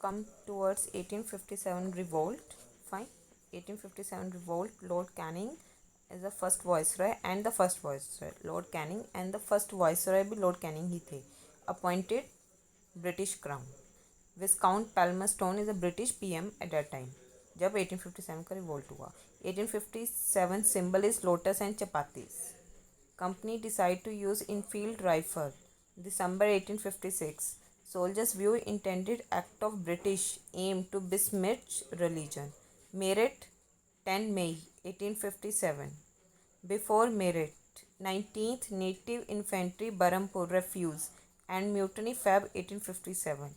come towards 1857 revolt. Fine. 1857 revolt. Lord Canning is the first viceroy and the first viceroy. Lord Canning and the first viceroy भी Lord Canning ही थे. Appointed British Crown. Viscount Palmerston is a British PM at that time. जब 1857 का revolt हुआ. 1857 symbol is lotus and chapatis. Company decide to use Enfield rifle. December 1856. Soldiers view intended act of British aim to besmirch religion. Meerut 10 May 1857. Before Meerut, 19th Native Infantry Berhampur refuse and mutiny Feb 1857.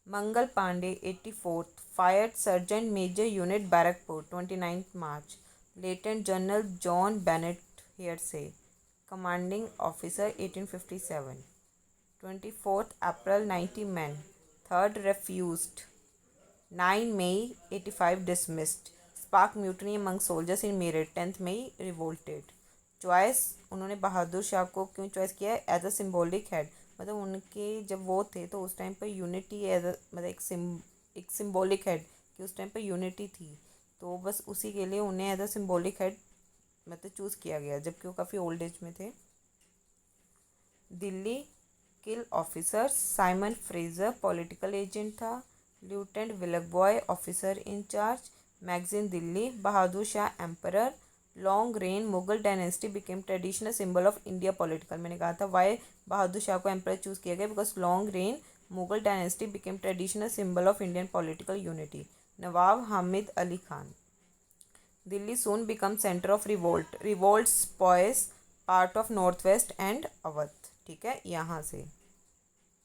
Mangal Pandey 84th fired Sergeant Major Unit Barakpur 29th March. Lieutenant General John Bennett hearsay. Commanding Officer 1857. 24th April 90 men. 3rd refused. 9 May 85 dismissed. Spark mutiny among soldiers in Meerut. 10th May revolted. Choice उन्होंने बहादुर शाह को क्यों choice किया है? As a symbolic head. मतलब उनके जब वो थे तो उस टाइम पर यूनिटी एज मतलब एक सिम्बॉलिक हेड कि उस टाइम पर यूनिटी थी, तो बस उसी के लिए उन्हें एज अ सिम्बॉलिक हेड मतलब चूज़ किया गया, जबकि वो काफ़ी ओल्ड एज में थे. Delhi kill officers. Simon Fraser political agent था. Lieutenant Willoughby officer in charge. Magazine Delhi. Bahadur Shah emperor. Long reign Mughal dynasty became traditional symbol of India political. मैंने कहा था वाई बहादुर शाह को एम्परर चूज़ किया गया, because long reign Mughal dynasty became traditional symbol of Indian political unity. Nawab Hamid Ali Khan. Delhi soon become center of revolt. Revolts spoils part of northwest and Awadh. ठीक है, यहाँ से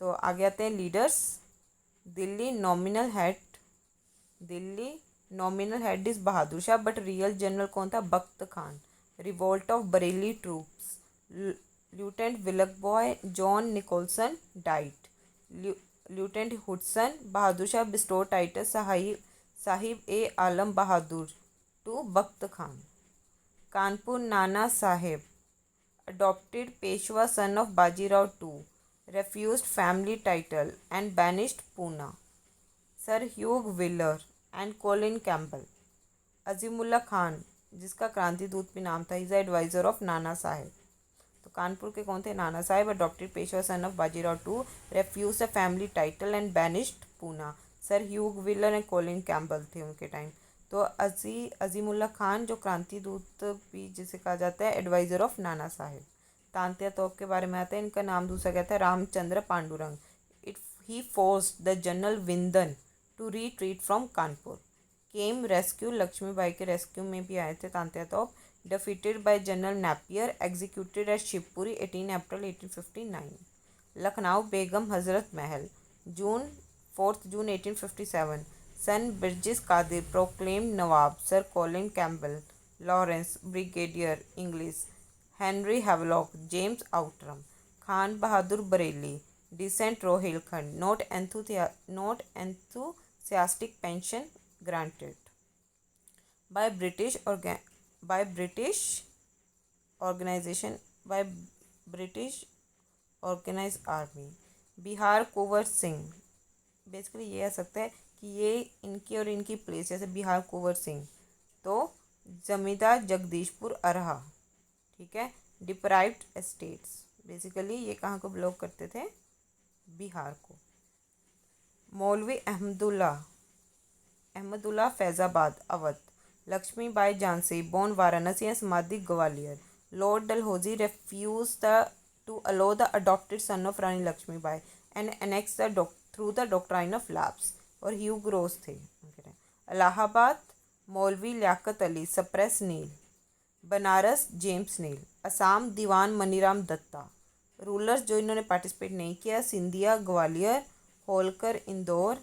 तो आगे आते हैं leaders. Delhi nominal head is Bahadur Shah, but real general कौन था? Bakht Khan. Revolt of Bareilly troops. Lieutenant Willoughby John Nicholson died. Lieutenant Hodson. Bahadur Shah bestowed title Sahib e Alam Bahadur to Bakht Khan. Kanpur Nana Sahib. Adopted Peshwa son of Bajirao II. Refused family title and banished Pune. Sir Hugh Wheeler and Colin Campbell. Azimullah Khan, जिसका क्रांति दूत भी नाम था, is adviser of Nana Saheb. तो कानपुर के कौन थे? Nana Saheb. Adopted Peshwa son of Bajirao two. Refuse the family title and banished Poona. Sir Hugh Wheeler and Colin Campbell थे उनके टाइम. तो अजीमुल्ला खान जो क्रांति दूत भी जिसे कहा जाता है, एडवाइज़र ऑफ नाना साहेब. तांत्या तोप के बारे में आता है, इनका नाम दूसरा क्या था? Ramchandra Pandurang. He forced the general Windham to retreat from Kanpur. Came rescue. Lakshmibai के रेस्क्यू में भी आए थे Tantya Tope. Defeated by general Napier. Executed at Shivpuri 18 April 1859. Lucknow Begum Hazrat Mahal. June 4 June 1857. Son Birjis Qadir proclaimed Nawab. Sir Colin Campbell. Lawrence brigadier Inglis. Henry Havelock. James Outram. Khan Bahadur Bareilly. Descent Rohilkhand. Not enthusiastic pension granted by British organized army. Bihar Kunwar Singh. Basically ये आ सकता है कि ये इनकी और इनकी place, जैसे बिहार कुंवर सिंह तो जमींदार जगदीशपुर अरहा. ठीक है. Deprived estates. बेसिकली ये कहाँ को बिलोंग करते थे? बिहार को. Maulvi Ahmadullah Faizabad Awadh. Lakshmibai Jhansi born Varanasi and samadhi Gwalior. Lord Dalhousie refused to allow the adopted son of Rani Lakshmibai and annexed through the doctrine of lapse. और ह्यू ग्रोस थे. Allahabad Maulvi Liaqat Ali suppress Neill. Banaras James Neill. Assam Diwan Maniram Dutta. Rulers जो इन्होंने पार्टिसिपेट नहीं किया: Scindia Gwalior. Holkar Indore.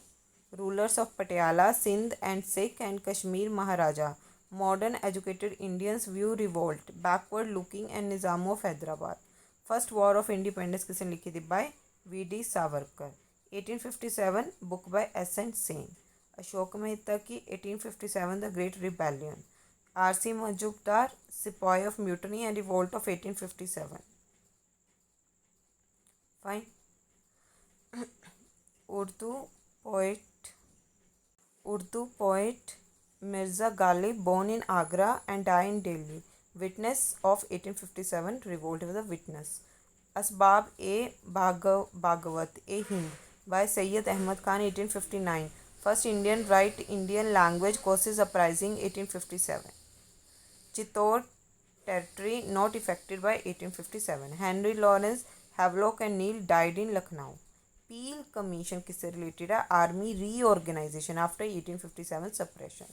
Rulers of Patiala Sindh and Sikh and Kashmir Maharaja. Modern educated Indians view revolt backward looking and Nizam of Hyderabad. First war of independence किसने लिखी थी? By VD. Savarkar. 1857 book by SN. Sen. Ashok Mehta की 1857 the great rebellion. RC. Majumdar सिपाही of mutiny and revolt of 1857. Fine. Urdu poet Urdu poet Mirza Ghalib, born in Agra and died in Delhi. Witness of 1857 revolt, was a witness. Asbab-e Bagavat A Hind by Sayyid Ahmad Khan, 1859. First Indian Right Indian Language Courses Uprising, 1857. Chittor Territory not affected by 1857. Henry Lawrence Havelock and Neil died in Lucknow. Peel Commission किससे related है? Army reorganization after 1857 suppression.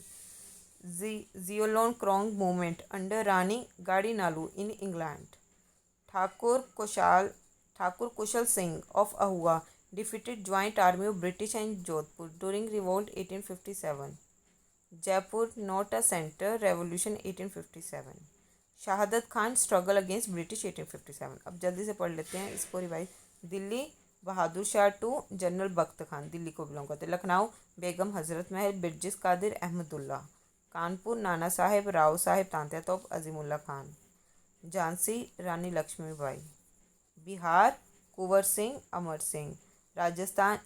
Ziolon Krong movement under Rani Gadinalu in England. Thakur Kushal Singh of Ahua defeated joint army of British and Jodhpur during revolt 1857. Jaipur not a center, revolution 1857. शहादत Khan struggle against British 1857. अब जल्दी से पढ़ लेते हैं इसको revise. Delhi Bahadur Shah to general Bakht Khan, Delhi को belong करते. लखनऊ बेगम हजरत महल बिरजिस कादिर अहमदुल्ला. कानपुर नाना साहेब राव साहेब तांत्या तोप अजीमुल्ला खान. झांसी रानी लक्ष्मीबाई. बिहार कुंवर सिंह अमर सिंह. राजस्थान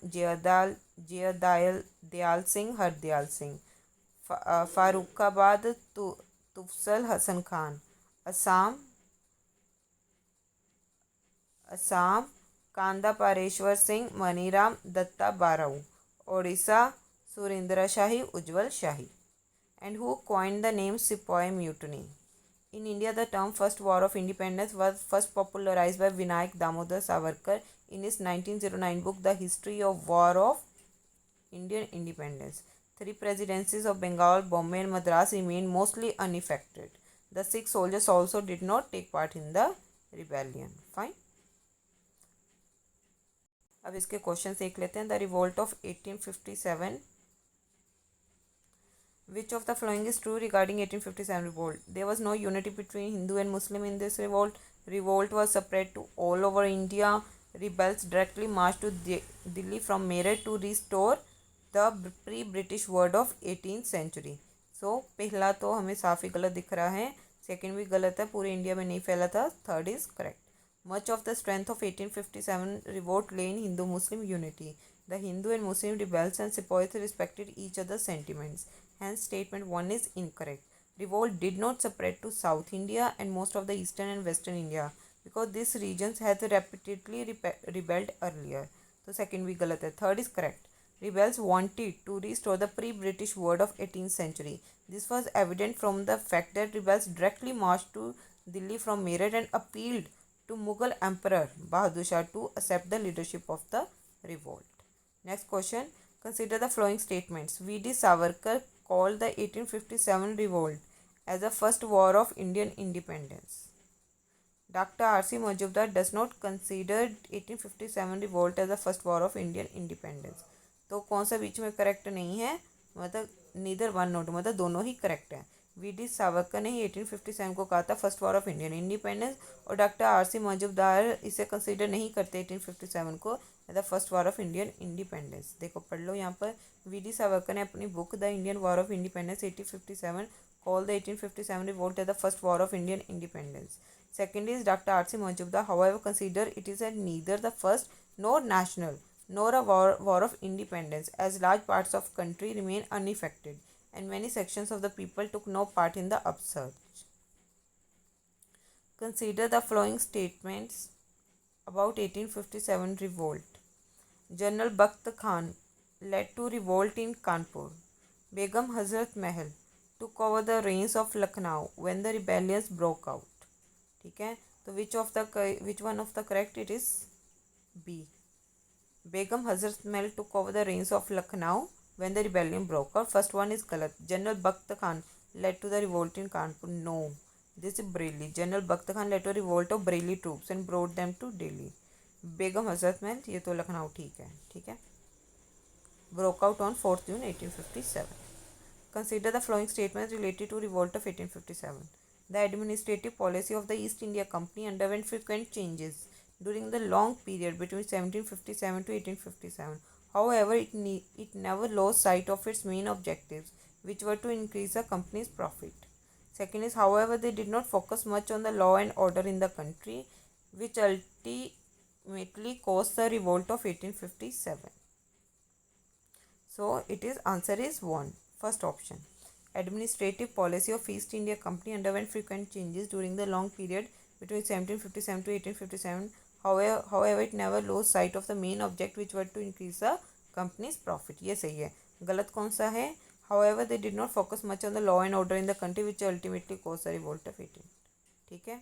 दयाल सिंह हरदयाल सिंह. फारुखाबाद तुफसल हसन खान. असम कांदा पारेश्वर सिंह मनीराम दत्ता बाराऊ. ओडिशा सुरेंद्र शाही उज्जवल शाही. And who coined the name Sepoy Mutiny? In India, the term First War of Independence was first popularized by Vinayak Damodar Savarkar in his 1909 book, The History of War of Indian Independence. Three presidencies of Bengal, Bombay and Madras remained mostly unaffected. The 6 soldiers also did not take part in the rebellion. Fine. अब इसके question देख लेते हैं. The revolt of 1857. Which of the following is true regarding 1857 revolt? There was no unity between Hindu and Muslim in this revolt. Revolt was spread to all over India. Rebels directly marched to Delhi from Meerut to restore the pre-British world of 18th century. So पहला तो हमें साफ ही गलत दिख रहा है. Second भी गलत है, पूरे इंडिया में नहीं फैला था. Third is correct. Much of the strength of 1857 revolt lay in Hindu-Muslim unity. The Hindu and Muslim rebels and sepoys respected each other's sentiments. Hence, statement 1 is incorrect. Revolt did not spread to South India and most of the Eastern and Western India because these regions had repeatedly rebelled earlier. So, second भी गलत है. Third is correct. Rebels wanted to restore the pre-British world of 18th century. This was evident from the fact that rebels directly marched to Delhi from Meerut and appealed to Mughal Emperor Bahadur Shah to accept the leadership of the revolt. Next question. Consider the following statements. V.D. Savarkar called the 1857 revolt as the first war of Indian independence. Dr. R.C. Majumdar does not consider 1857 revolt as the first war of Indian independence. तो कौन सा बीच में correct नहीं है? मतलब neither one note, मतलब दोनों ही correct है. वी.डी. सावरकर ने ही 1857 को कहा था first war of Indian independence, और डॉक्टर R.C. मजूमदार इसे कंसीडर नहीं करते 1857 को the first war of Indian independence. देखो पढ़ लो यहाँ पर. वी.डी. सावरकर ने अपनी book the Indian war of independence 1857 called the 1857 revolt as the first war of Indian independence. Second is Dr. R.C. Majumdar, however, consider it is neither the first nor national nor a war of independence, as large parts of country remain unaffected and many sections of the people took no part in the upsurge. Consider the following statements about 1857 revolt. General Bakht Khan led to revolt in Kanpur. Begum Hazrat Mahal took over the reins of Lucknow when the rebellions broke out. ठीक है, तो which one of the correct? It is B. Begum Hazrat Mahal took over the reins of Lucknow when the rebellion broke out. First one is galat. General Bakht Khan led to the revolt in Kanpur. No, this is Bareilly. General Bakht Khan led to a revolt of Bareilly troops and brought them to Delhi. Begum Hazrat Mahal, ये तो लखनऊ ठीक है, ठीक है. Broke out on 4th June 1857. Consider the following statements related to revolt of 1857. The administrative policy of the East India Company underwent frequent changes during the long period between 1757 to 1857. However, it never lost sight of its main objectives, which were to increase the company's profit. Second is, however, they did not focus much on the law and order in the country, which ultimately caused the revolt of 1857. So it is answer is 1, first option. Administrative policy of East India Company underwent frequent changes during the long period between 1757 to 1857. However, it never lost sight of the main object, which were to increase the company's profit. ये सही है. गलत कौन सा है? However, they did not focus much on the law and order in the country, which ultimately caused the revolt of 18. ठीक है,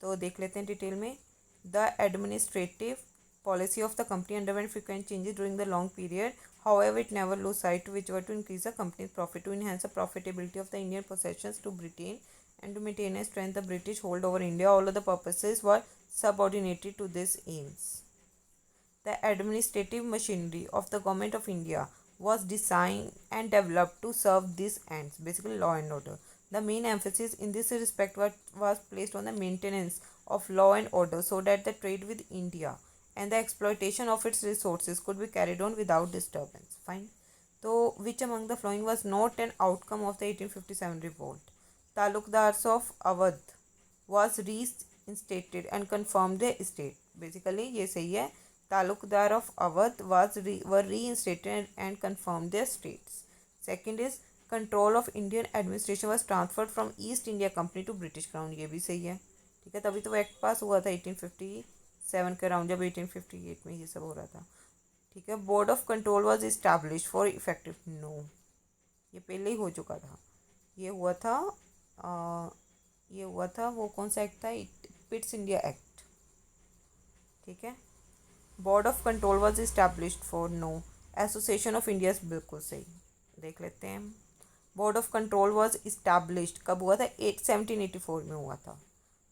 तो देख लेते हैं डिटेल में. The administrative policy of the company underwent frequent changes during the long period. However, it never lost sight which were to increase the company's profit, to enhance the profitability of the Indian possessions to Britain, and to maintain a strength the British hold over India. All of the purposes were subordinated to these aims. The administrative machinery of the Government of India was designed and developed to serve these ends, basically law and order. The main emphasis in this respect was placed on the maintenance of law and order, so that the trade with India and the exploitation of its resources could be carried on without disturbance. Fine. So, which among the following was not an outcome of the 1857 revolt? Talukdars of Awadh was reinstated and confirmed their estate. Basically, ये सही है. Talukdar of Awadh were reinstated and confirmed their states. Second is control of Indian administration was transferred from East India Company to British Crown. ये भी सही है. ठीक है, तभी तो वो एक्ट पास हुआ था 1857 के अराउंड, जब 1858 में ये सब हो रहा था. ठीक है. Board of control was establish for effective. No, ये पहले ही हो चुका था. ये हुआ था वो कौन सा एक्ट था? Pitt's India act. ठीक है. Board of control was established for. No. Association of India, बिल्कुल सही. देख लेते हैं. Board of control was established कब हुआ था? 1784 में हुआ था.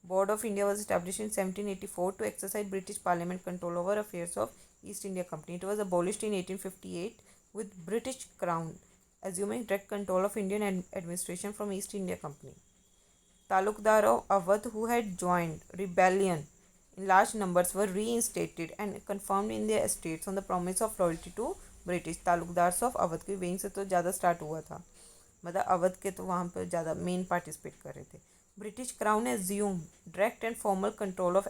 Board of India was established in 1784 to exercise British parliament control over affairs of East India company. It was abolished in 1858 with British Crown assuming direct control of Indian administration from East India Company. Talukdar of Awadh who had joined rebellion in large numbers were reinstated and confirmed in their estates on the promise of loyalty to British. Talukdars of Awadh के वहीं से तो ज़्यादा start हुआ था, मतलब अवध के तो वहाँ पर ज़्यादा मेन पार्टिसिपेट कर रहे थे. British crown assume direct and formal control of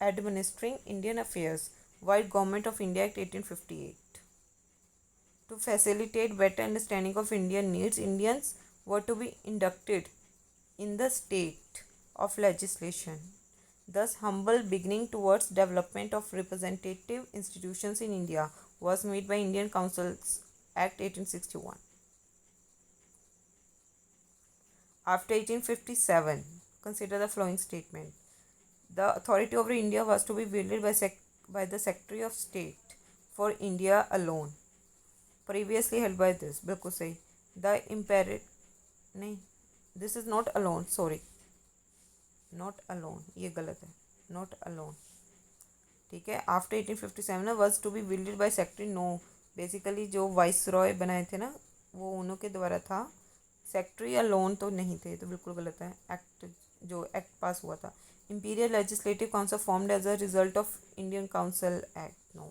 administering Indian affairs while Government of India Act 1858. To facilitate better understanding of Indian needs, Indians were to be inducted in the state of legislation. Thus, humble beginning towards development of representative institutions in India was made by Indian Councils Act 1861. After 1857, consider the following statement. The authority over India was to be wielded by the Secretary of State for India alone. Previously held by this. बिल्कुल सही. The imperative, नहीं, this is not alone, sorry. Not alone, ये गलत है. Not alone. ठीक है. After 1857 was to be wielded by Secretary. No, basically जो viceroy बनाए थे ना, वो उन्हों के द्वारा था. सेक्रेटरी अलोन तो नहीं थे, तो बिल्कुल गलत है. एक्ट पास हुआ था. Imperial Legislative Council formed as a result of Indian Council Act. No.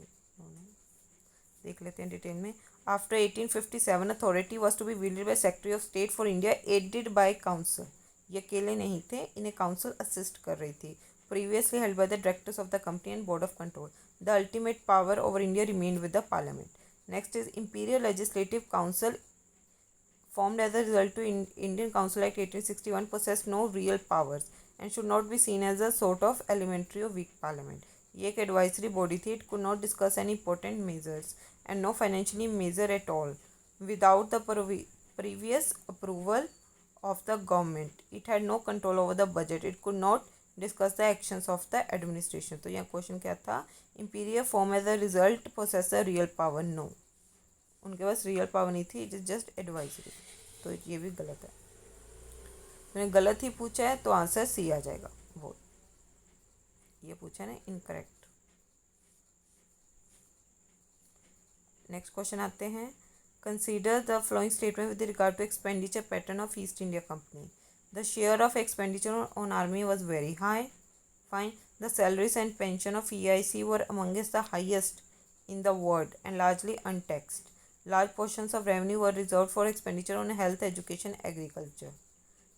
देख लेते हैं डिटेल में. After 1857, authority was to be wielded by Secretary of State for India, aided by Council. ये अकेले नहीं थे, इन्हें काउंसिल असिस्ट कर रही थी. Previously held by the directors of the company and board of control. The ultimate power over India remained with the parliament. Next is Imperial Legislative Council formed as a result to Indian Council Act 1861 possessed no real powers and should not be seen as a sort of elementary or weak parliament. ये एक advisory body थी. It could not discuss any important measures and no financially measure at all without the previous approval of the government. It had no control over the budget. It could not discuss the actions of the administration. तो यहाँ question क्या था? Imperial form as a result possess a real power. No, उनके पास real power नहीं थी. It is just advisory. तो ये भी गलत है. मैंने गलत ही पूछा है तो आंसर सी आ जाएगा. वो ये पूछा है ना, इनकरेक्ट. नेक्स्ट क्वेश्चन आते हैं. Consider the following statement with regard to expenditure pattern of East India company. The share of expenditure on army was very high. Fine. The salaries and pension of EIC were amongst the highest in the world and largely untaxed. Large portions of revenue were reserved for expenditure on health, education, agriculture.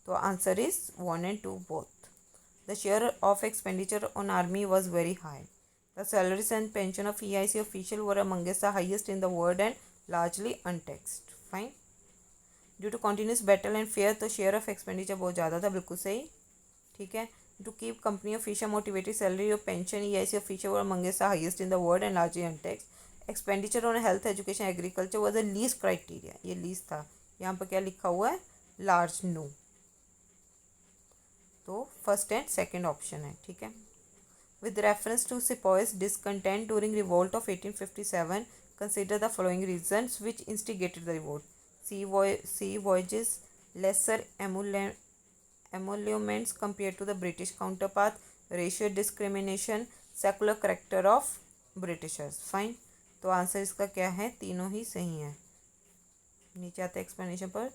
So answer is 1 and 2 both. The share of expenditure on army was very high. The salaries and pension of EIC official were amongst the highest in the world and largely untaxed. Fine. Due to continuous battle and fair तो share of expenditure बहुत ज़्यादा था, बिल्कुल सही. ठीक है. To keep company official motivated salary और pension EIC official were amongst the highest in the world and largely untaxed. Expenditure on health education agriculture was the least criteria. ये least था. यहाँ पर क्या लिखा हुआ है? लार्ज. नो. तो फर्स्ट एंड सेकेंड ऑप्शन है. ठीक है. With reference to Sepoy's discontent during revolt of 1857, consider the following reasons which instigated the revolt. Sea voyages, lesser emoluments compared to the British counterpart, racial discrimination, secular character of Britishers. Fine. तो answer इसका क्या है? तीनों ही सही है. नीचे आता है एक्सप्लेनेशन पर.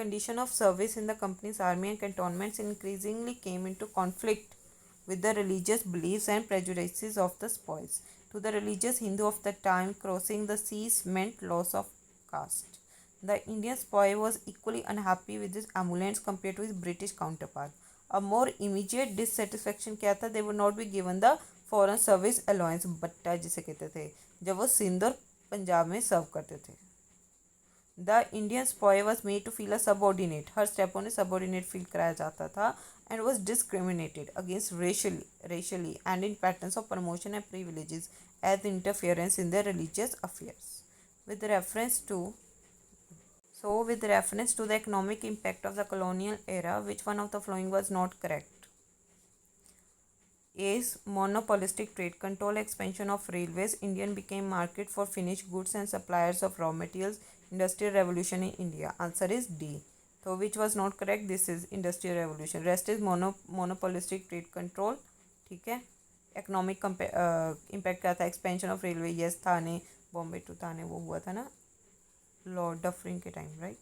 Condition of service in the company's army and cantonments increasingly came into conflict with the religious beliefs and prejudices of the sepoys. To the religious Hindu of the time, crossing the seas meant loss of caste. The Indian sepoy was equally unhappy with his emoluments compared to his British counterpart. A more immediate dissatisfaction क्या था? They would not be given the foreign service allowance, बट्टा जिसे कहते थे, जब वो सिंध और पंजाब में सर्व करते थे. The Indian sepoy was made to feel a subordinate. Her step उन्हें subordinate feel कराया जाता था and was discriminated against racially and in patterns of promotion and privileges as interference in their religious affairs. With reference to the economic impact of the colonial era, which one of the following was not correct? A is monopolistic trade control, expansion of railways, Indian became market for finished goods and suppliers of raw materials, industrial revolution in India. Answer is D. So which was not correct? This is industrial revolution. Rest is monopolistic trade control. ठीक है. Economic impact क्या था? Expansion of railway. Yes, Thane, Bombay to Thane वो हुआ था ना lord Dufferin के time, right?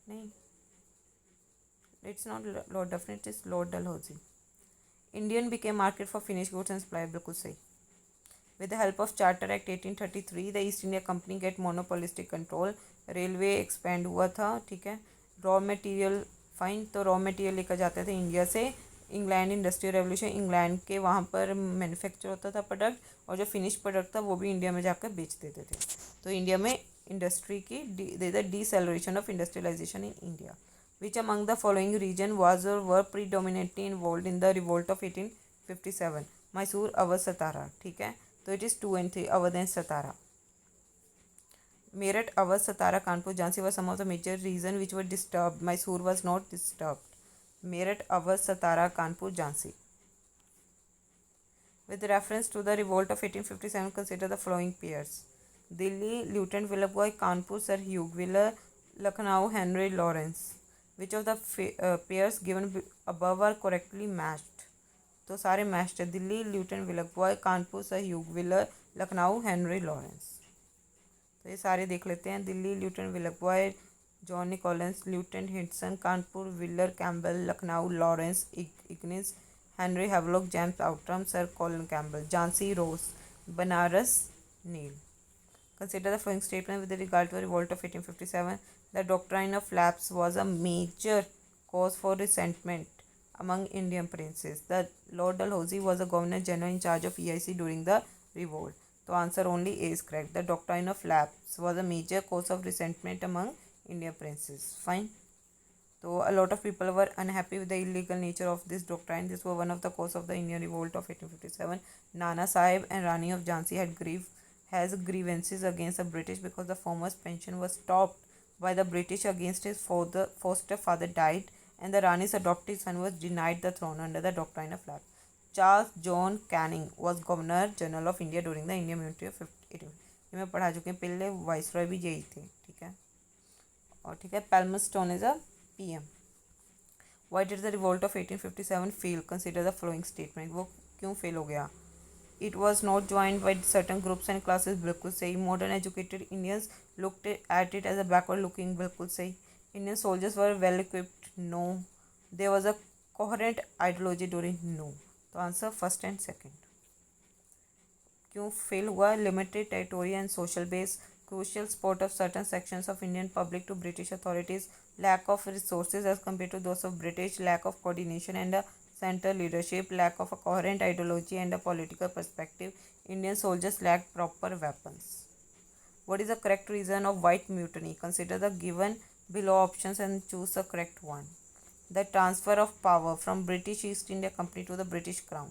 नहीं, it's not lord Dufferin, it is lord Dalhousie. Indian became market for finish goods and supply. बिल्कुल सही. With the help of Charter Act 1833, the East India Company get monopolistic control. Railway expand हुआ था. ठीक है. Raw material. Fine. तो raw material लेकर जाते थे इंडिया से. इंग्लैंड इंडस्ट्रियल रेवोल्यूशन, इंग्लैंड के वहाँ पर मैन्युफैक्चर होता था प्रोडक्ट, और जो फिनिश प्रोडक्ट था वो भी इंडिया में जाकर बेच देते थे. तो इंडिया में इंडस्ट्री की deceleration of industrialisation in India. Which among the following region was or were predominantly involved in the revolt of 1857? Mysore, Awadh, Satara. ठीक है. तो it is 2 and 3. Awadh and Satara. Meerut, Awadh, Satara, Kanpur, Jhansi were some of the major regions which were disturbed. Mysore was not disturbed. Meerut, Awadh, Satara, Kanpur, Jhansi. With reference to the revolt of 1857, consider the following pairs. Delhi, Lieutenant Villab Bhai, Kanpur, Sir Hugh Wheeler, Lucknow, Henry Lawrence. Which of the pairs given above are correctly matched? तो सारे matched है. Delhi, lieutenant Willoughby, Kanpur, sir Hugh Wheeler, Lucknow, Henry Lawrence. तो ये सारे देख लेते हैं. Delhi, lieutenant Willoughby, John Nicholas, lieutenant Hodson, Kanpur, Wheeler Campbell, Lucknow, Lawrence Inglis, Henry Havelock, James Outram, sir Colin Campbell. Jhansi, Rose, Banaras, Neill. Consider the following statement with regard to the revolt of 1857. The doctrine of lapse was a major cause for resentment among Indian princes. The Lord Dalhousie was the Governor General in charge of EIC during the revolt. So answer only A is correct. The doctrine of lapse was a major cause of resentment among Indian princes. Fine. So a lot of people were unhappy with the illegal nature of this doctrine. This was one of the cause of the Indian revolt of 1857. Nana Sahib and Rani of Jhansi has grievances against the British because the former's pension was stopped by the British against his foster father died, and the Rani's adopted son was denied the throne under the doctrine of lapse. Charles John Canning was Governor General of India during the Indian Mutiny of 18. ये मैं पढ़ा चुके हैं पहले. Viceroy भी यही थे. ठीक है. और ठीक है. Palmerston is a PM. Why did the revolt of 1857 fail? Consider the following statement. वो क्यों फेल हो गया? It was not joined by certain groups and classes. बिल्कुल सही. Modern educated Indians looked at it as a backward looking. बिल्कुल सही. Indian soldiers were well equipped. No. There was a coherent ideology during. No. तो answer first and second. क्यों fail हुआ? Limited territory and social base, crucial support of certain sections of Indian public to British authorities, lack of resources as compared to those of British, lack of coordination and a center leadership, lack of a coherent ideology and a political perspective. Indian soldiers lacked proper weapons. What is the correct reason of white mutiny? Consider the given below options and choose the correct one. The transfer of power from British East India Company to the British Crown.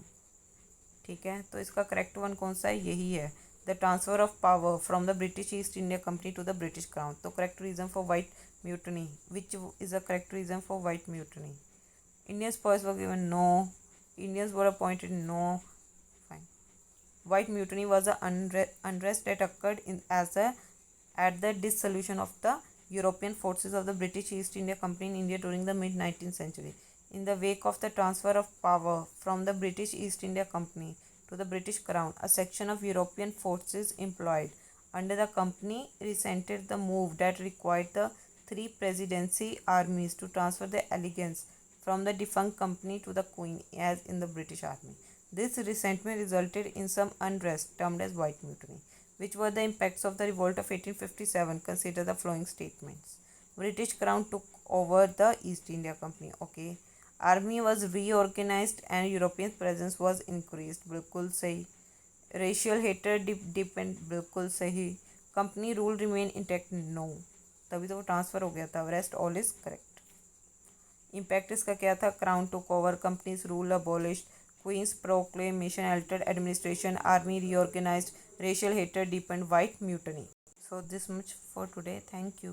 ठीक है, तो इसका correct one कौन सा है? यही है, the transfer of power from the British East India Company to the British crown. तो correct reason for white mutiny, which is the correct reason for white mutiny? Indian spoils were given, no. Indians were appointed, no. Fine. White mutiny was an unrest that occurred at the dissolution of the European forces of the British East India Company in India during the mid-19th century. In the wake of the transfer of power from the British East India Company to the British Crown, a section of European forces employed under the company resented the move that required the three presidency armies to transfer their allegiance from the defunct company to the Queen as in the British Army. This resentment resulted in some unrest termed as White Mutiny. Which were the impacts of the revolt of 1857? Consider the following statements. British Crown took over the East India Company. Okay. Army was reorganized and European presence was increased. बिल्कुल सही. Racial hatred deepened. बिल्कुल सही. Company rule remain intact. No. तभी तो वो transfer हो गया था. Rest all is correct. Impact इसका क्या था? Crown took over, company's rule abolished, queen's proclamation altered administration, army reorganised, racial hatred deepened, white mutiny. So this much for today. Thank you.